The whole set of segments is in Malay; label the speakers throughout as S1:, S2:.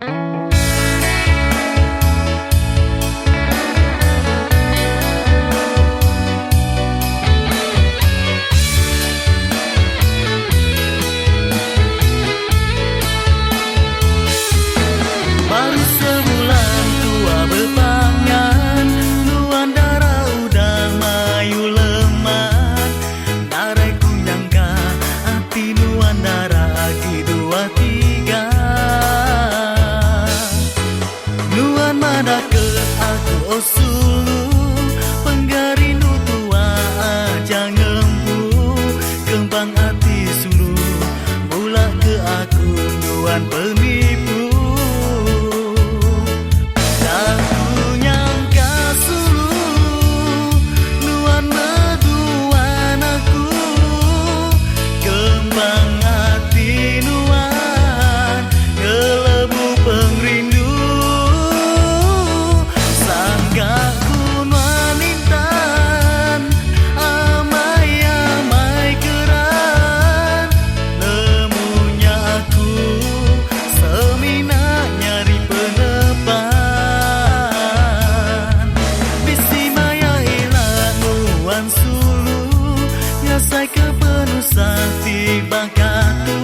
S1: Penipu tak nyangka suluh nuan meduan aku kembang hati nuan kelebu pengrindu sanggaku nuan intan amai-amai keran lemunya aku semina nyari penepan bisi maya ilah nuan sulu nyasai ke penuh sakti bakatu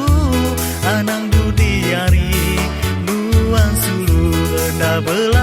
S1: anang budiari nuan sulu enda bela